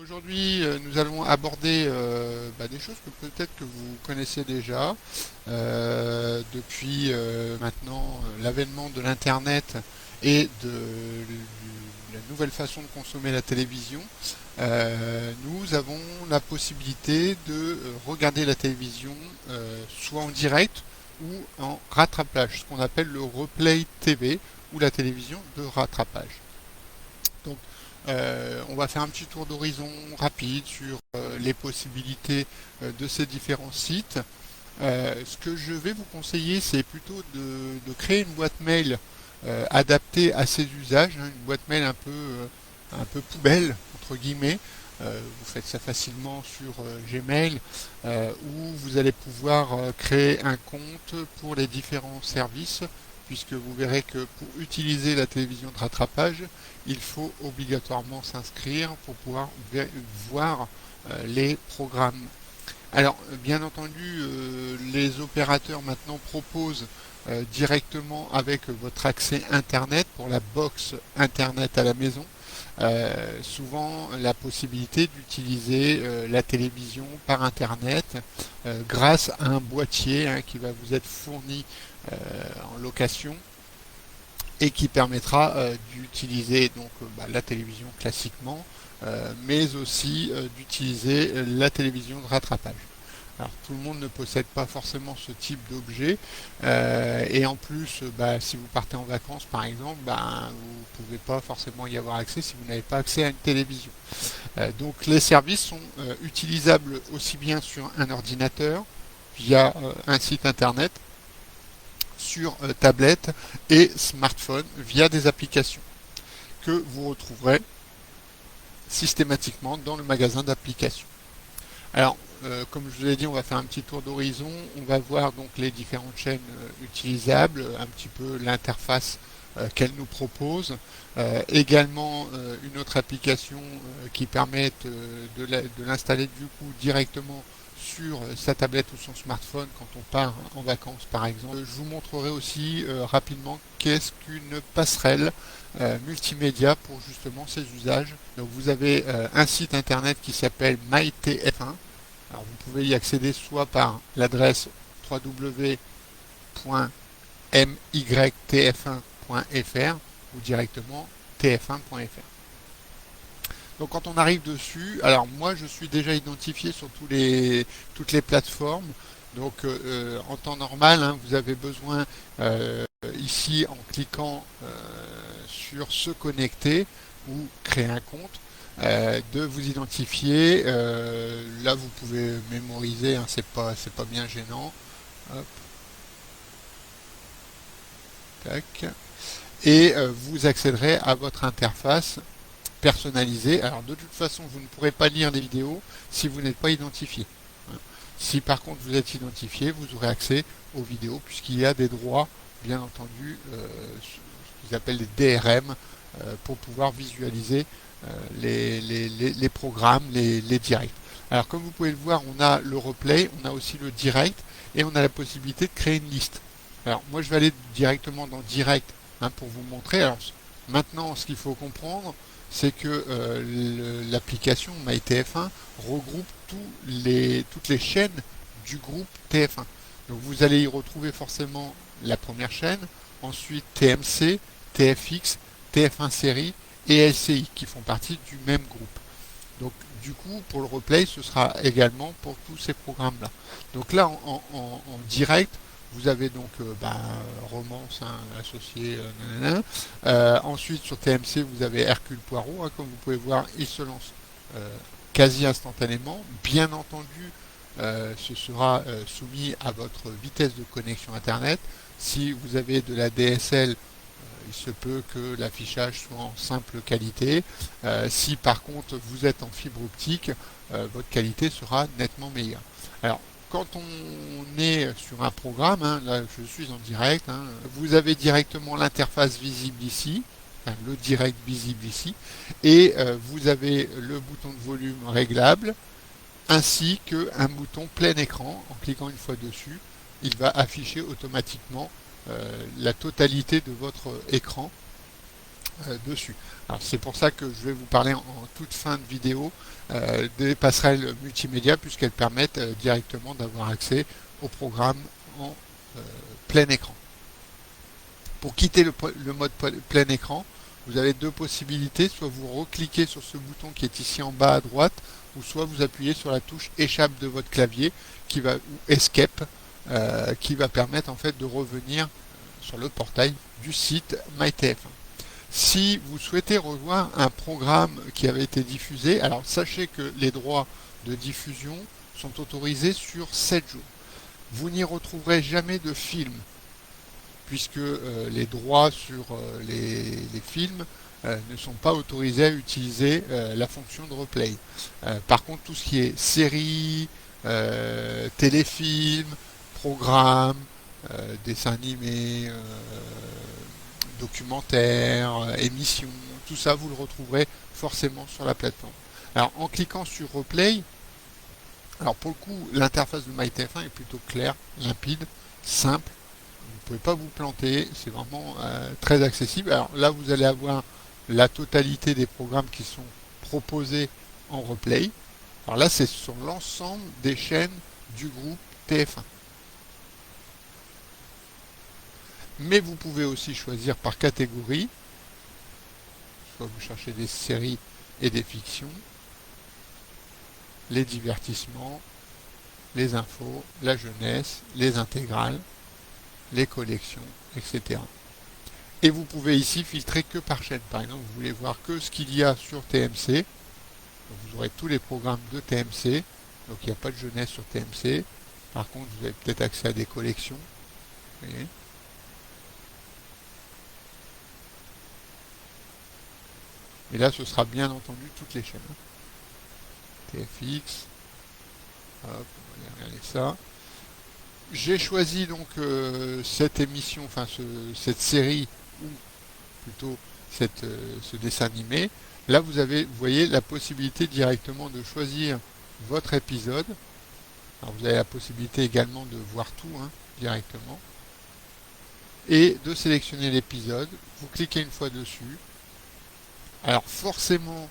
Aujourd'hui, nous allons aborder des choses que peut-être que vous connaissez déjà depuis maintenant l'avènement de l'Internet et de la nouvelle façon de consommer la télévision. Nous avons la possibilité de regarder la télévision soit en direct ou en rattrapage, ce qu'on appelle le replay TV ou la télévision de rattrapage. Donc, on va faire un petit tour d'horizon rapide sur les possibilités de ces différents sites. Ce que je vais vous conseiller, c'est plutôt de créer une boîte mail adaptée à ces usages, hein, une boîte mail un peu poubelle, entre guillemets. Vous faites ça facilement sur Gmail, où vous allez pouvoir créer un compte pour les différents services, puisque vous verrez que pour utiliser la télévision de rattrapage, il faut obligatoirement s'inscrire pour pouvoir voir les programmes. Alors, bien entendu, les opérateurs maintenant proposent directement avec votre accès Internet pour la box Internet à la maison, souvent la possibilité d'utiliser la télévision par Internet grâce à un boîtier qui va vous être fourni en location et qui permettra d'utiliser donc la télévision classiquement, mais aussi d'utiliser la télévision de rattrapage. Alors tout le monde ne possède pas forcément ce type d'objet et en plus si vous partez en vacances par exemple, vous ne pouvez pas forcément y avoir accès si vous n'avez pas accès à une télévision. Donc les services sont utilisables aussi bien sur un ordinateur via un site internet, sur tablette et smartphone via des applications que vous retrouverez systématiquement dans le magasin d'applications. Alors, comme je vous l'ai dit, on va faire un petit tour d'horizon. On va voir donc les différentes chaînes utilisables, un petit peu l'interface qu'elle nous propose. Également une autre application qui permet de l'installer du coup directement sur sa tablette ou son smartphone quand on part en vacances par exemple. Je vous montrerai aussi rapidement qu'est-ce qu'une passerelle multimédia pour justement ces usages. Donc vous avez un site internet qui s'appelle MyTF1. Alors vous pouvez y accéder soit par l'adresse www.mytf1.fr ou directement tf1.fr. Donc quand on arrive dessus, alors moi je suis déjà identifié sur toutes les plateformes. Donc en temps normal, vous avez besoin ici en cliquant sur se connecter ou créer un compte, de vous identifier. Là vous pouvez mémoriser, c'est pas bien gênant. Hop, tac. Et vous accéderez à votre interface personnalisée. Alors de toute façon, vous ne pourrez pas lire les vidéos si vous n'êtes pas identifié. Si par contre vous êtes identifié, vous aurez accès aux vidéos puisqu'il y a des droits, bien entendu, ce qu'ils appellent les DRM, pour pouvoir visualiser les programmes, les directs. Alors comme vous pouvez le voir, on a le replay, on a aussi le direct et on a la possibilité de créer une liste. Alors moi je vais aller directement dans direct pour vous montrer. Alors maintenant ce qu'il faut comprendre, c'est que l'application MyTF1 regroupe toutes les chaînes du groupe TF1. Donc vous allez y retrouver forcément la première chaîne, ensuite TMC, TFX, TF1 série et LCI qui font partie du même groupe. Donc du coup pour le replay ce sera également pour tous ces programmes là. Donc là en direct vous avez donc Romance associé, ensuite sur TMC vous avez Hercule Poirot, comme vous pouvez voir il se lance quasi instantanément. Bien entendu ce sera soumis à votre vitesse de connexion internet. Si vous avez de la DSL, il se peut que l'affichage soit en simple qualité. Si par contre vous êtes en fibre optique, votre qualité sera nettement meilleure. Alors quand on est sur un programme, là je suis en direct, vous avez directement l'interface visible ici, le direct visible ici, et vous avez le bouton de volume réglable, ainsi qu'un bouton plein écran. En cliquant une fois dessus, il va afficher automatiquement la totalité de votre écran dessus. Alors c'est pour ça que je vais vous parler en toute fin de vidéo des passerelles multimédia puisqu'elles permettent directement d'avoir accès au programme en plein écran. Pour quitter le mode plein écran, vous avez deux possibilités, soit vous recliquez sur ce bouton qui est ici en bas à droite, ou soit vous appuyez sur la touche échappe de votre clavier ou escape qui va permettre en fait de revenir sur le portail du site MyTF1. Si vous souhaitez revoir un programme qui avait été diffusé, alors sachez que les droits de diffusion sont autorisés sur 7 jours. Vous n'y retrouverez jamais de film, puisque les droits sur les films ne sont pas autorisés à utiliser la fonction de replay. Par contre, tout ce qui est séries, téléfilms, programmes, dessins animés, documentaires, émissions, tout ça vous le retrouverez forcément sur la plateforme. Alors en cliquant sur Replay, alors pour le coup l'interface de MyTF1 est plutôt claire, limpide, simple, vous ne pouvez pas vous planter, c'est vraiment très accessible. Alors là vous allez avoir la totalité des programmes qui sont proposés en replay. Alors là c'est sur l'ensemble des chaînes du groupe TF1. Mais vous pouvez aussi choisir par catégorie, soit vous cherchez des séries et des fictions, les divertissements, les infos, la jeunesse, les intégrales, les collections, etc. Et vous pouvez ici filtrer que par chaîne. Par exemple, vous voulez voir que ce qu'il y a sur TMC. Donc vous aurez tous les programmes de TMC. Donc il n'y a pas de jeunesse sur TMC. Par contre, vous avez peut-être accès à des collections. Vous voyez. Et là, ce sera bien entendu toutes les chaînes. TFX. Hop, on va aller regarder ça. J'ai choisi donc cette émission, enfin cette série, ou plutôt ce dessin animé. Là, vous voyez la possibilité directement de choisir votre épisode. Alors, vous avez la possibilité également de voir tout directement. Et de sélectionner l'épisode. Vous cliquez une fois dessus. Alors forcément,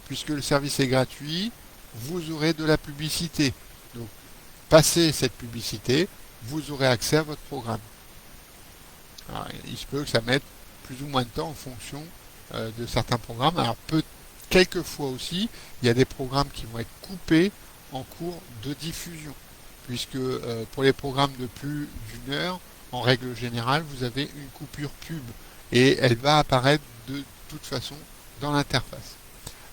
puisque le service est gratuit, vous aurez de la publicité. Donc, passez cette publicité, vous aurez accès à votre programme. Alors, il se peut que ça mette plus ou moins de temps en fonction de certains programmes. Alors, quelquefois aussi, il y a des programmes qui vont être coupés en cours de diffusion. Puisque pour les programmes de plus d'une heure, en règle générale, vous avez une coupure pub. Et elle va apparaître de toute façon dans l'interface.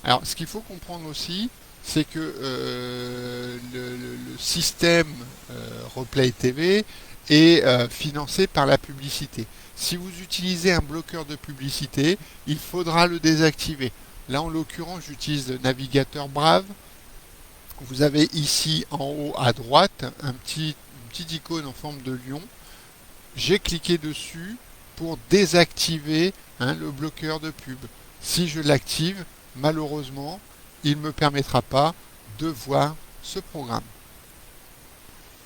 Alors, ce qu'il faut comprendre aussi, c'est que le système Replay TV est financé par la publicité. Si vous utilisez un bloqueur de publicité, il faudra le désactiver. Là, en l'occurrence, j'utilise le navigateur Brave. Vous avez ici en haut à droite une petite icône en forme de lion. J'ai cliqué dessus pour désactiver le bloqueur de pub. Si je l'active, malheureusement, il ne me permettra pas de voir ce programme.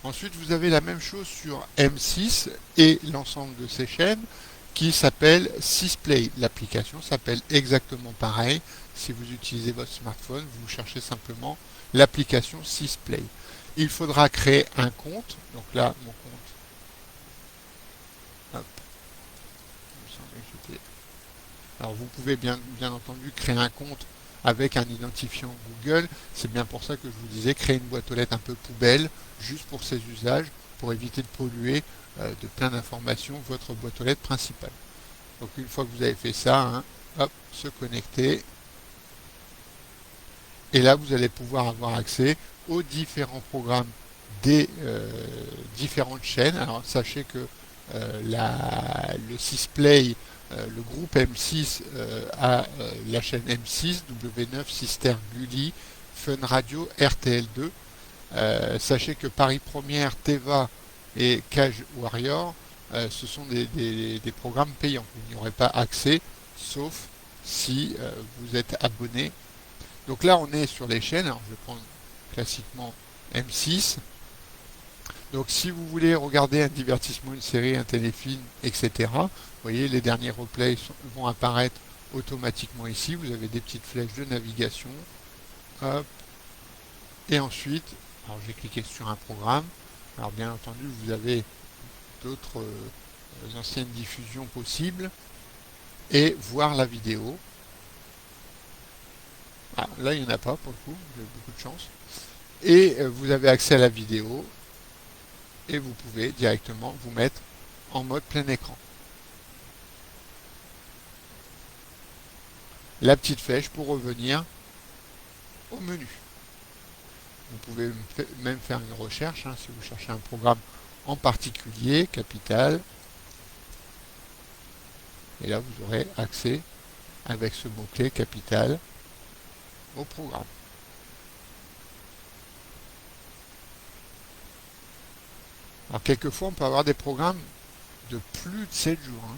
Ensuite, vous avez la même chose sur M6 et l'ensemble de ces chaînes qui s'appelle Sisplay. L'application s'appelle exactement pareil. Si vous utilisez votre smartphone, vous cherchez simplement l'application Sisplay. Il faudra créer un compte. Donc là, mon compte. Hop. Alors vous pouvez bien entendu créer un compte avec un identifiant Google. C'est bien pour ça que je vous disais créer une boîte aux lettres un peu poubelle, juste pour ces usages, pour éviter de polluer de plein d'informations votre boîte aux lettres principale. Donc une fois que vous avez fait ça, hop, se connecter. Et là vous allez pouvoir avoir accès aux différents programmes des différentes chaînes. Alors sachez que le Sisplay, le groupe M6 a la chaîne M6, W9, Sister, Gulli, Fun Radio, RTL2. Sachez que Paris Première, Teva et Cage Warrior, ce sont des programmes payants. Vous n'y aurez pas accès, sauf si vous êtes abonné. Donc là, on est sur les chaînes. Alors, je vais prendre classiquement M6. Donc si vous voulez regarder un divertissement, une série, un téléfilm, etc., vous voyez, les derniers replays vont apparaître automatiquement ici. Vous avez des petites flèches de navigation. Hop. Et ensuite, alors j'ai cliqué sur un programme. Alors bien entendu, vous avez d'autres anciennes diffusions possibles et voir la vidéo. Ah, là, il n'y en a pas pour le coup, vous avez beaucoup de chance. Et vous avez accès à la vidéo et vous pouvez directement vous mettre en mode plein écran. La petite flèche pour revenir au menu. Vous pouvez même faire une recherche si vous cherchez un programme en particulier, Capital. Et là, vous aurez accès avec ce mot-clé Capital au programme. Alors, quelquefois, on peut avoir des programmes de plus de 7 jours.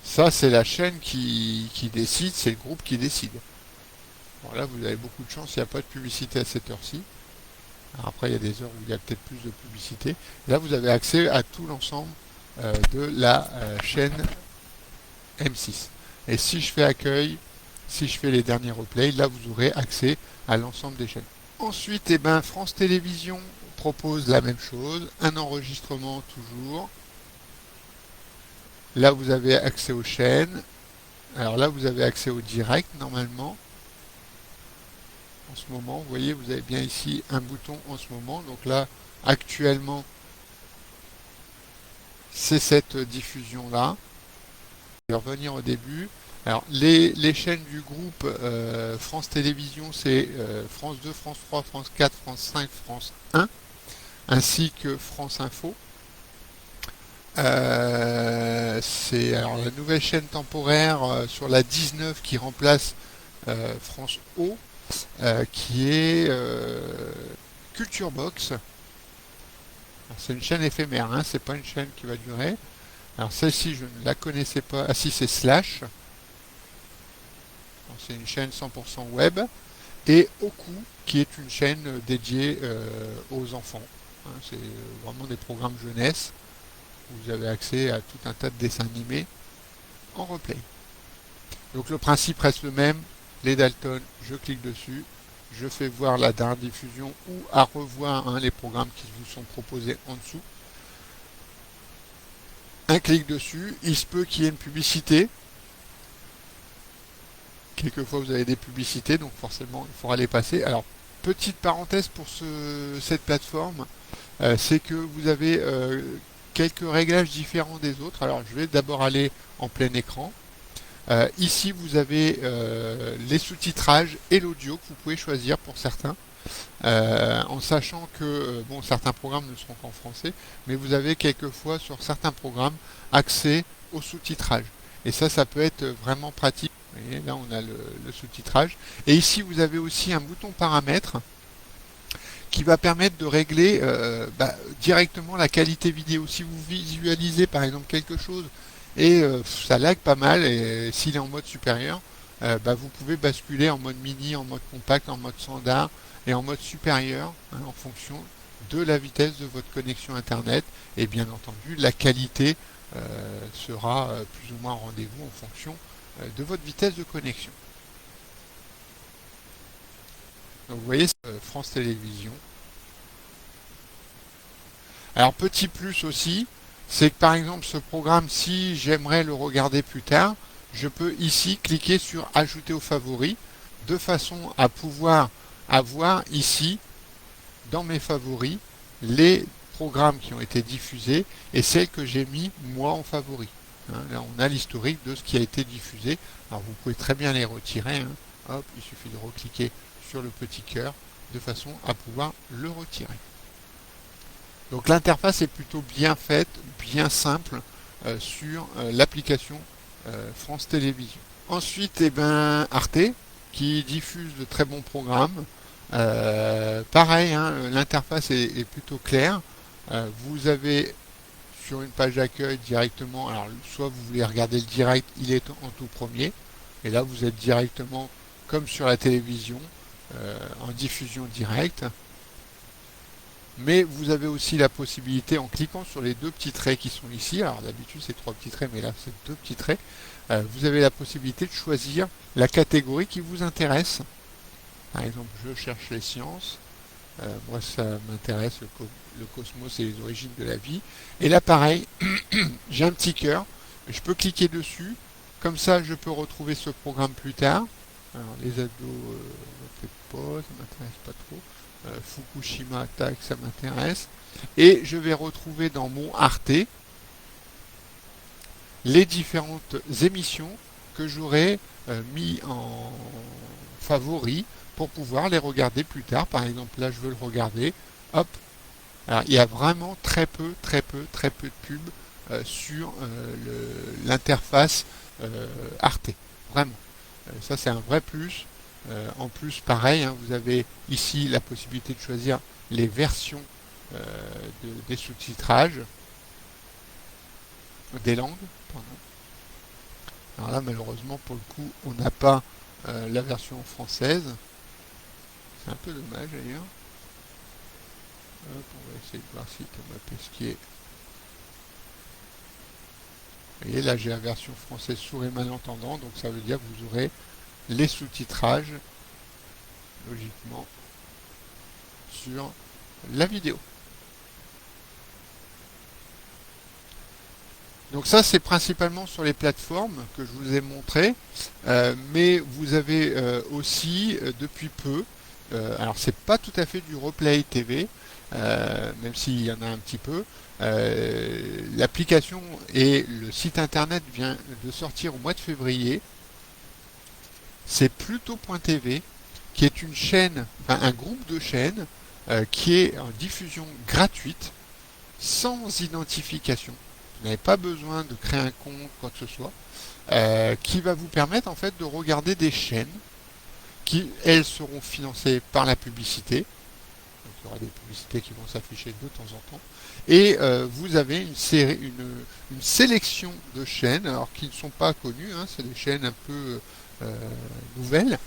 Ça, c'est la chaîne qui décide, c'est le groupe qui décide. Bon, là, vous avez beaucoup de chance, il n'y a pas de publicité à cette heure-ci. Après, il y a des heures où il y a peut-être plus de publicité. Là, vous avez accès à tout l'ensemble de la chaîne M6. Et si je fais accueil, si je fais les derniers replays, là, vous aurez accès à l'ensemble des chaînes. Ensuite, France Télévisions propose la même chose, un enregistrement toujours. Là, vous avez accès aux chaînes. Alors là, vous avez accès au direct, normalement. En ce moment, vous voyez, vous avez bien ici un bouton en ce moment. Donc là, actuellement, c'est cette diffusion-là. Je vais revenir au début. Alors, les chaînes du groupe France Télévisions, c'est France 2, France 3, France 4, France 5, France 1, ainsi que France Info. C'est alors la nouvelle chaîne temporaire sur la 19 qui remplace France O, qui est Culture Box. C'est une chaîne éphémère, c'est pas une chaîne qui va durer. Alors celle-ci, je ne la connaissais pas. Ah si, c'est Slash. C'est une chaîne 100% web. Et Oku, qui est une chaîne dédiée aux enfants. C'est vraiment des programmes jeunesse. Vous avez accès à tout un tas de dessins animés en replay. Donc le principe reste le même. Les Dalton, je clique dessus. Je fais voir la dernière diffusion ou à revoir les programmes qui vous sont proposés en dessous. Un clic dessus, il se peut qu'il y ait une publicité. Quelquefois vous avez des publicités, donc forcément il faudra les passer. Alors, petite parenthèse pour cette plateforme, c'est que vous avez quelques réglages différents des autres. Alors je vais d'abord aller en plein écran. Ici vous avez les sous-titrages et l'audio que vous pouvez choisir pour certains. En sachant que certains programmes ne seront qu'en français, mais vous avez quelquefois sur certains programmes accès au sous-titrage. Et ça peut être vraiment pratique. Vous voyez, là on a le sous-titrage. Et ici vous avez aussi un bouton paramètres qui va permettre de régler directement la qualité vidéo. Si vous visualisez par exemple quelque chose et ça lag pas mal, et s'il est en mode supérieur, vous pouvez basculer en mode mini, en mode compact, en mode standard et en mode supérieur en fonction de la vitesse de votre connexion internet, et bien entendu la qualité sera plus ou moins au rendez-vous en fonction de votre vitesse de connexion. Donc vous voyez, France Télévisions. Alors petit plus aussi, c'est que par exemple ce programme, si j'aimerais le regarder plus tard, je peux ici cliquer sur ajouter aux favoris, de façon à pouvoir avoir ici, dans mes favoris, les programmes qui ont été diffusés et celles que j'ai mis moi en favoris. Là on a l'historique de ce qui a été diffusé. Alors vous pouvez très bien les retirer. Hop, il suffit de recliquer sur le petit cœur de façon à pouvoir le retirer. Donc l'interface est plutôt bien faite, bien simple sur l'application France Télévisions. Ensuite, Arte, qui diffuse de très bons programmes. Pareil, l'interface est plutôt claire. Vous avez sur une page d'accueil directement, alors soit vous voulez regarder le direct, il est en tout premier, et là vous êtes directement comme sur la télévision, en diffusion directe. Mais vous avez aussi la possibilité, en cliquant sur les deux petits traits qui sont ici, alors d'habitude c'est trois petits traits, mais là c'est deux petits traits, vous avez la possibilité de choisir la catégorie qui vous intéresse. Par exemple, je cherche les sciences. Moi, ça m'intéresse, le cosmos et les origines de la vie. Et là, pareil, j'ai un petit cœur. Je peux cliquer dessus. Comme ça, je peux retrouver ce programme plus tard. Alors, les ados, peut-être pas, ça m'intéresse pas trop. Fukushima Attack, ça m'intéresse. Et je vais retrouver dans mon Arte les différentes émissions que j'aurais mis en favori pour pouvoir les regarder plus tard. Par exemple, là, je veux le regarder. Hop. Alors, il y a vraiment très peu de pubs sur l'interface Arte. Vraiment. Ça, c'est un vrai plus. En plus, pareil, hein, vous avez ici la possibilité de choisir les versions des sous-titrages des langues. Pardon. Alors là, malheureusement, pour le coup, on n'a pas la version française. C'est un peu dommage d'ailleurs. Hop, on va essayer de voir si Thomas Pesquet. Vous voyez, là j'ai la version française sourd et malentendant, donc ça veut dire que vous aurez les sous-titrages logiquement sur la vidéo. Donc ça c'est principalement sur les plateformes que je vous ai montré, mais vous avez aussi depuis peu, alors c'est pas tout à fait du replay TV, même s'il y en a un petit peu, l'application et le site internet vient de sortir au mois de février. C'est Pluto.tv qui est une chaîne, enfin un groupe de chaînes qui est en diffusion gratuite sans identification. Vous n'avez pas besoin de créer un compte, quoi que ce soit, qui va vous permettre en fait de regarder des chaînes qui, elles, seront financées par la publicité. Donc, il y aura des publicités qui vont s'afficher de temps en temps. Et vous avez une sélection de chaînes, alors qui ne sont pas connues, hein, c'est des chaînes un peu nouvelles,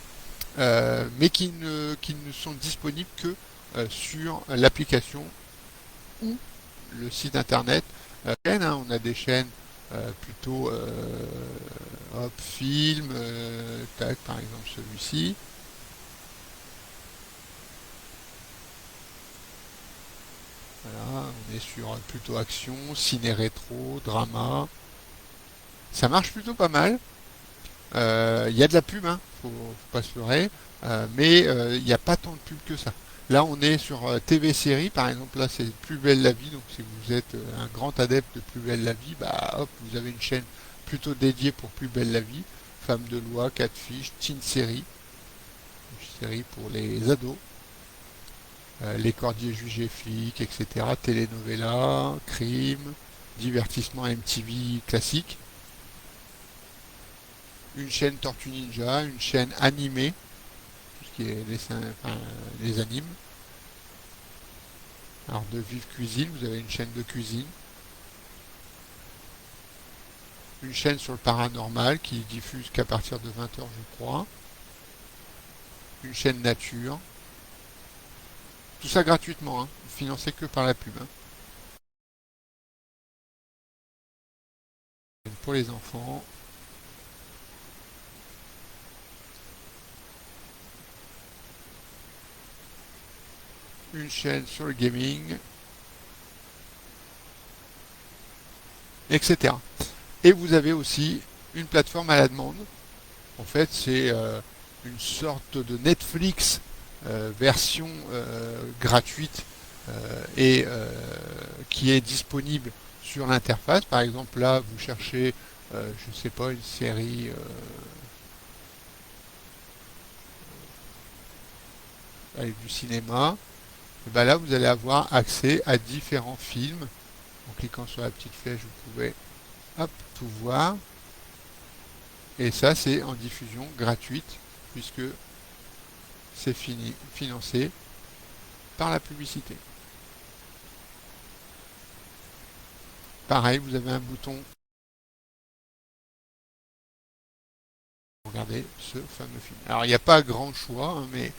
mais qui ne sont disponibles que sur l'application ou le site internet. On a des chaînes plutôt hop, film, tac, par exemple celui-ci. Voilà, on est sur plutôt action, ciné rétro, drama. Ça marche plutôt pas mal. Il y a de la pub, hein, faut pas se leurrer, mais il n'y a pas tant de pub que ça. Là, on est sur TV série, par exemple, là c'est Plus belle la vie, donc si vous êtes un grand adepte de Plus belle la vie, bah hop, vous avez une chaîne plutôt dédiée pour Plus belle la vie, Femme de loi, Catfish, Teen série, une série pour les ados, Les Cordiers jugés flics, etc., Telenovela, crime, divertissement MTV classique, une chaîne Tortue Ninja, une chaîne animée, tout ce qui est les animes. Alors de Vive Cuisine, vous avez une chaîne de cuisine. Une chaîne sur le paranormal qui diffuse qu'à partir de 20h je crois. Une chaîne nature. Tout ça gratuitement, hein, financé que par la pub. Hein. Pour les enfants. Une chaîne sur le gaming, etc. Et vous avez aussi une plateforme à la demande. En fait, c'est une sorte de Netflix version gratuite et qui est disponible sur l'interface. Par exemple, là, vous cherchez, je ne sais pas, une série avec du cinéma. Et ben là, vous allez avoir accès à différents films. En cliquant sur la petite flèche, vous pouvez hop, tout voir. Et ça, c'est en diffusion gratuite, puisque c'est financé par la publicité. Pareil, vous avez un bouton pour regarder ce fameux film. Alors, il n'y a pas grand choix, hein, mais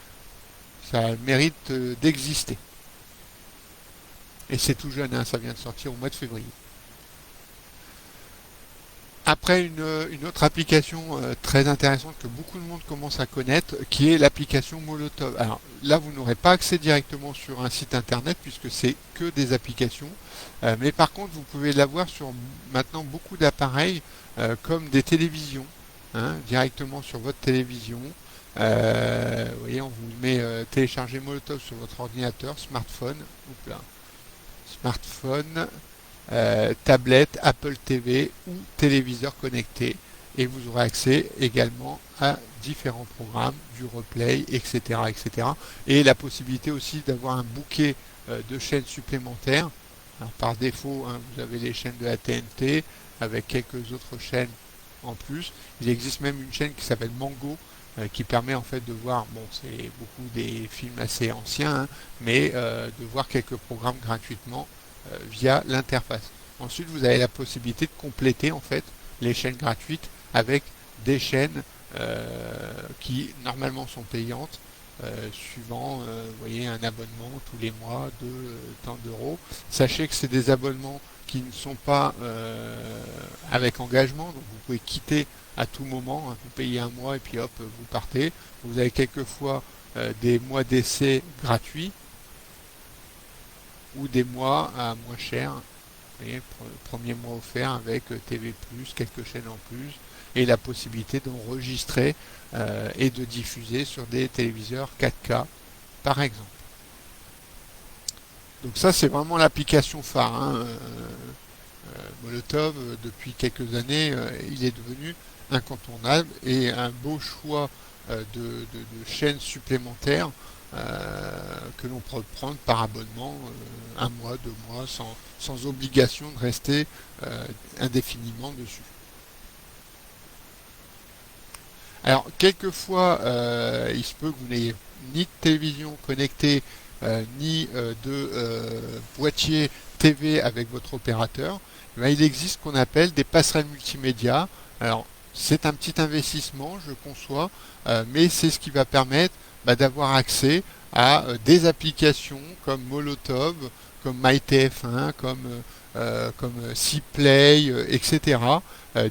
ça a le mérite d'exister. Et c'est tout jeune, hein, ça vient de sortir au mois de février. Après, une autre application très intéressante que beaucoup de monde commence à connaître, qui est l'application Molotov. Alors là, vous n'aurez pas accès directement sur un site internet puisque c'est que des applications. Mais par contre, vous pouvez l'avoir sur maintenant beaucoup d'appareils comme des télévisions, hein, directement sur votre télévision. Vous voyez, on vous met télécharger Molotov sur votre ordinateur, smartphone, oups là, smartphone, tablette, Apple TV ou téléviseur connecté. Et vous aurez accès également à différents programmes, du replay, etc., etc. Et la possibilité aussi d'avoir un bouquet de chaînes supplémentaires. Alors, par défaut, hein, vous avez les chaînes de la TNT avec quelques autres chaînes en plus. Il existe même une chaîne qui s'appelle Mango qui permet en fait de voir, bon c'est beaucoup des films assez anciens, hein, mais de voir quelques programmes gratuitement via l'interface. Ensuite, vous avez la possibilité de compléter en fait les chaînes gratuites avec des chaînes qui normalement sont payantes, suivant, vous voyez, un abonnement tous les mois de tant d'euros. Sachez que c'est des abonnements qui ne sont pas avec engagement, donc vous pouvez quitter à tout moment, hein, vous payez un mois et puis hop, vous partez. Vous avez quelquefois des mois d'essai gratuits ou des mois à moins cher. Vous voyez, premier mois offert avec TV+, quelques chaînes en plus, et la possibilité d'enregistrer et de diffuser sur des téléviseurs 4K, par exemple. Donc ça, c'est vraiment l'application phare, hein. Molotov, depuis quelques années, il est devenu incontournable et un beau choix de chaînes supplémentaires que l'on peut prendre par abonnement, un mois, 2 mois, sans obligation de rester indéfiniment dessus. Alors, quelquefois, il se peut que vous n'ayez ni de télévision connectée, ni de boîtier TV avec votre opérateur. Ben, il existe ce qu'on appelle des passerelles multimédia. Alors, c'est un petit investissement, je conçois, mais c'est ce qui va permettre d'avoir accès à des applications comme Molotov, comme MyTF1, comme Cplay, etc.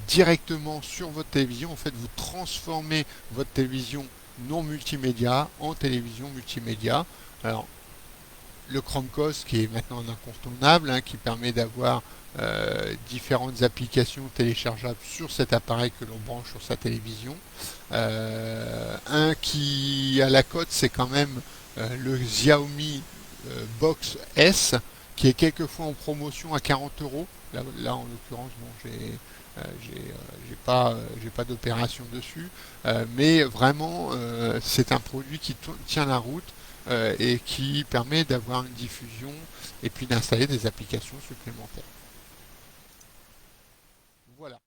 Directement sur votre télévision. En fait, vous transformez votre télévision non multimédia en télévision multimédia. Alors, le Chromecast qui est maintenant un incontournable, hein, qui permet d'avoir différentes applications téléchargeables sur cet appareil que l'on branche sur sa télévision. Un qui a la cote, c'est quand même le Xiaomi Box S, qui est quelquefois en promotion à 40 euros. Là en l'occurrence, bon, j'ai pas d'opération dessus, mais vraiment, c'est un produit qui tient la route et qui permet d'avoir une diffusion et puis d'installer des applications supplémentaires. Voilà.